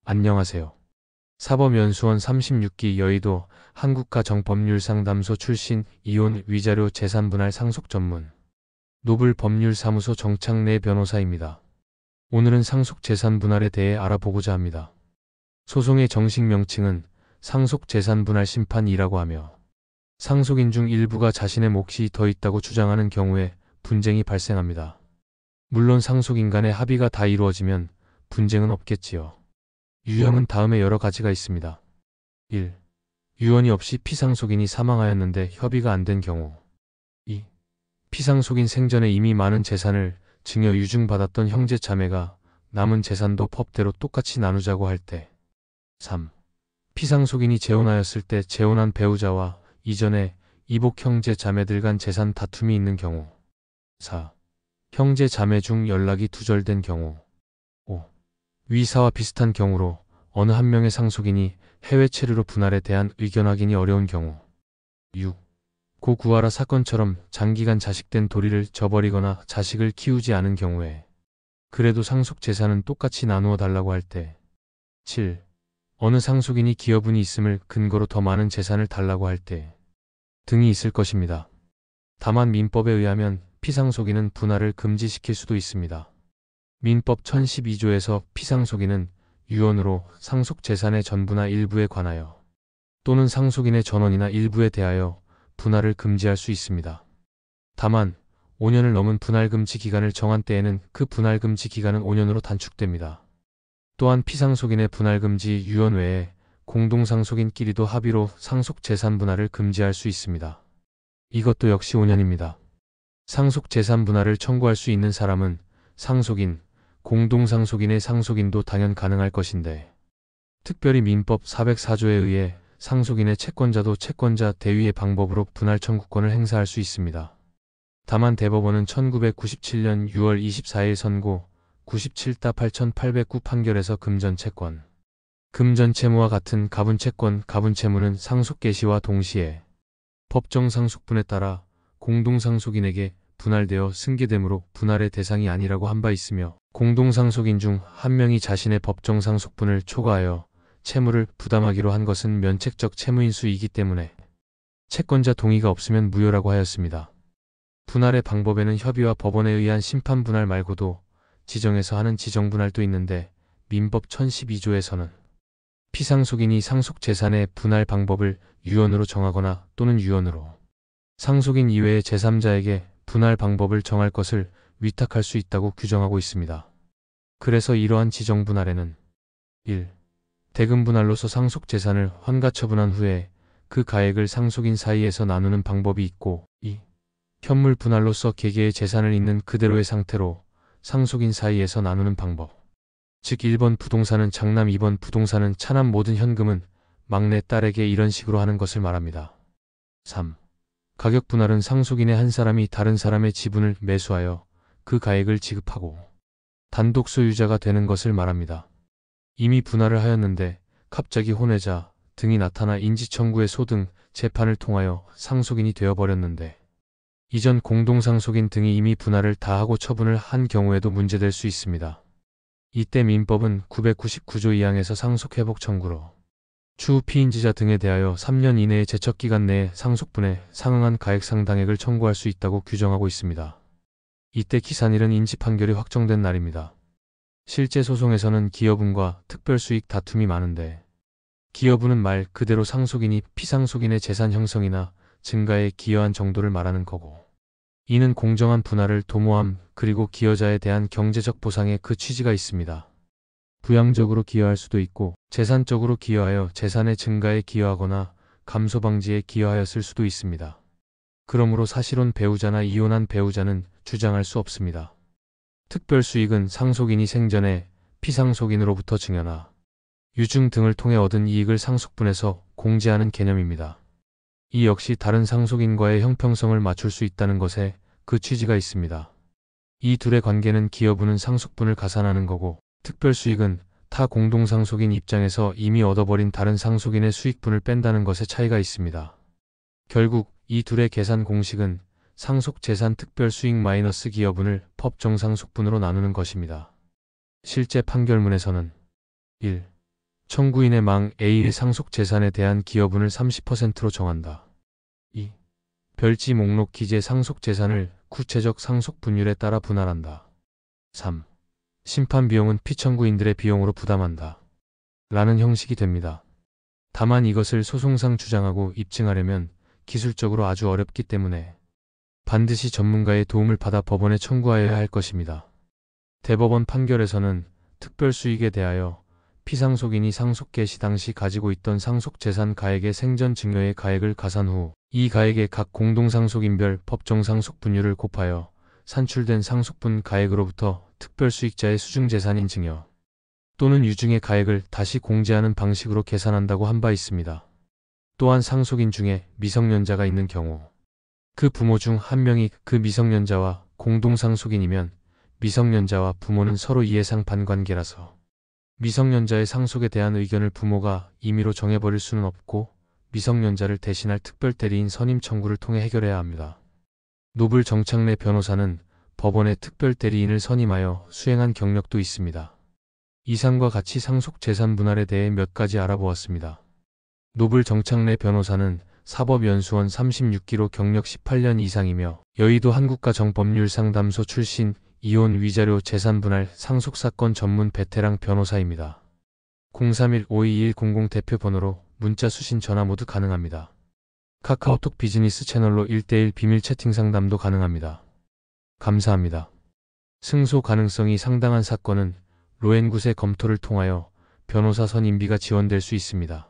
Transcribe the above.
안녕하세요. 사법연수원 36기 여의도 한국가정법률상담소 출신 이혼 위자료 재산분할 상속 전문 노블법률사무소 정창래 변호사입니다. 오늘은 상속 재산 분할에 대해 알아보고자 합니다. 소송의 정식 명칭은 상속 재산 분할 심판이라고 하며 상속인 중 일부가 자신의 몫이 더 있다고 주장하는 경우에 분쟁이 발생합니다. 물론 상속인 간의 합의가 다 이루어지면 분쟁은 없겠지요. 유형은 다음에 여러 가지가 있습니다. 1. 유언이 없이 피상속인이 사망하였는데 협의가 안 된 경우. 2. 피상속인 생전에 이미 많은 재산을 증여 유증받았던 형제 자매가 남은 재산도 법대로 똑같이 나누자고 할 때. 3. 피상속인이 재혼하였을 때 재혼한 배우자와 이전에 이복 형제 자매들 간 재산 다툼이 있는 경우. 4. 형제 자매 중 연락이 두절된 경우. 5. 위사와 비슷한 경우로 어느 한 명의 상속인이 해외 체류로 분할에 대한 의견 확인이 어려운 경우. 6. 고 구하라 사건처럼 장기간 자식된 도리를 저버리거나 자식을 키우지 않은 경우에 그래도 상속 재산은 똑같이 나누어 달라고 할 때. 7. 어느 상속인이 기여분이 있음을 근거로 더 많은 재산을 달라고 할 때 등이 있을 것입니다. 다만 민법에 의하면 피상속인은 분할을 금지시킬 수도 있습니다. 민법 1012조에서 피상속인은 유언으로 상속 재산의 전부나 일부에 관하여 또는 상속인의 전원이나 일부에 대하여 분할을 금지할 수 있습니다. 다만 5년을 넘은 분할금지 기간을 정한 때에는 그 분할금지 기간은 5년으로 단축됩니다. 또한 피상속인의 분할금지 유언 외에 공동상속인끼리도 합의로 상속 재산 분할을 금지할 수 있습니다. 이것도 역시 5년입니다. 상속 재산 분할을 청구할 수 있는 사람은 상속인, 공동상속인의 상속인도 당연 가능할 것인데 특별히 민법 404조에 의해 상속인의 채권자도 채권자 대위의 방법으로 분할 청구권을 행사할 수 있습니다. 다만 대법원은 1997년 6월 24일 선고 97-8809 판결에서 금전채권, 금전채무와 같은 가분채권, 가분채무는 상속 개시와 동시에 법정 상속분에 따라 공동상속인에게 분할되어 승계되므로 분할의 대상이 아니라고 한 바 있으며 공동상속인 중 한 명이 자신의 법정 상속분을 초과하여 채무를 부담하기로 한 것은 면책적 채무인수이기 때문에 채권자 동의가 없으면 무효라고 하였습니다. 분할의 방법에는 협의와 법원에 의한 심판분할 말고도 지정해서 하는 지정분할도 있는데 민법 1012조에서는 피상속인이 상속재산의 분할 방법을 유언으로 정하거나 또는 유언으로 상속인 이외의 제3자에게 분할 방법을 정할 것을 위탁할 수 있다고 규정하고 있습니다. 그래서 이러한 지정분할에는 1. 대금분할로서 상속재산을 환가처분한 후에 그 가액을 상속인 사이에서 나누는 방법이 있고 2. 현물분할로서 개개의 재산을 있는 그대로의 상태로 상속인 사이에서 나누는 방법. 즉 1번 부동산은 장남, 2번 부동산은 차남, 모든 현금은 막내 딸에게 이런 식으로 하는 것을 말합니다. 3. 가격분할은 상속인의 한 사람이 다른 사람의 지분을 매수하여 그 가액을 지급하고 단독 소유자가 되는 것을 말합니다. 이미 분할을 하였는데 갑자기 혼외자 등이 나타나 인지청구의 소등 재판을 통하여 상속인이 되어버렸는데 이전 공동상속인 등이 이미 분할을 다 하고 처분을 한 경우에도 문제될 수 있습니다. 이때 민법은 999조 2항에서 상속회복 청구로 추후 피인지자 등에 대하여 3년 이내의 제척기간 내에 상속분에 상응한 가액 상당액을 청구할 수 있다고 규정하고 있습니다. 이때 기산일은 인지판결이 확정된 날입니다. 실제 소송에서는 기여분과 특별수익 다툼이 많은데 기여분은 말 그대로 상속인이 피상속인의 재산 형성이나 증가에 기여한 정도를 말하는 거고 이는 공정한 분할을 도모함 그리고 기여자에 대한 경제적 보상에 그 취지가 있습니다. 부양적으로 기여할 수도 있고 재산적으로 기여하여 재산의 증가에 기여하거나 감소 방지에 기여하였을 수도 있습니다. 그러므로 사실혼 배우자나 이혼한 배우자는 주장할 수 없습니다. 특별수익은 상속인이 생전에 피상속인으로부터 증여나 유증 등을 통해 얻은 이익을 상속분에서 공제하는 개념입니다. 이 역시 다른 상속인과의 형평성을 맞출 수 있다는 것에 그 취지가 있습니다. 이 둘의 관계는 기여분은 상속분을 가산하는 거고 특별수익은 타 공동상속인 입장에서 이미 얻어버린 다른 상속인의 수익분을 뺀다는 것에 차이가 있습니다. 결국 이 둘의 계산 공식은 상속재산 특별수익 마이너스 기여분을 법정상속분으로 나누는 것입니다. 실제 판결문에서는 1. 청구인의 망 A의 상속 재산에 대한 기여분을 30%로 정한다. 2. 별지 목록 기재 상속 재산을 구체적 상속 분율에 따라 분할한다. 3. 심판 비용은 피청구인들의 비용으로 부담한다. 라는 형식이 됩니다. 다만 이것을 소송상 주장하고 입증하려면 기술적으로 아주 어렵기 때문에 반드시 전문가의 도움을 받아 법원에 청구하여야 할 것입니다. 대법원 판결에서는 특별수익에 대하여 피상속인이 상속 개시 당시 가지고 있던 상속재산 가액의 생전 증여의 가액을 가산 후 이 가액의 각 공동상속인별 법정상속 분율을 곱하여 산출된 상속분 가액으로부터 특별수익자의 수중재산인 증여 또는 유증의 가액을 다시 공제하는 방식으로 계산한다고 한 바 있습니다. 또한 상속인 중에 미성년자가 있는 경우 그 부모 중 한 명이 그 미성년자와 공동상속인이면 미성년자와 부모는 서로 이해상 반관계라서 미성년자의 상속에 대한 의견을 부모가 임의로 정해버릴 수는 없고 미성년자를 대신할 특별대리인 선임 청구를 통해 해결해야 합니다. 노블 정창래 변호사는 법원에 특별대리인을 선임하여 수행한 경력도 있습니다. 이상과 같이 상속 재산 분할에 대해 몇 가지 알아보았습니다. 노블 정창래 변호사는 사법연수원 36기로 경력 18년 이상이며 여의도 한국가정법률상담소 출신 이혼 위자료 재산분할 상속사건 전문 베테랑 변호사입니다. 031-52100 대표번호로 문자 수신 전화 모두 가능합니다. 카카오톡 비즈니스 채널로 1:1 비밀 채팅 상담도 가능합니다. 감사합니다. 승소 가능성이 상당한 사건은 로엔굿의 검토를 통하여 변호사 선임비가 지원될 수 있습니다.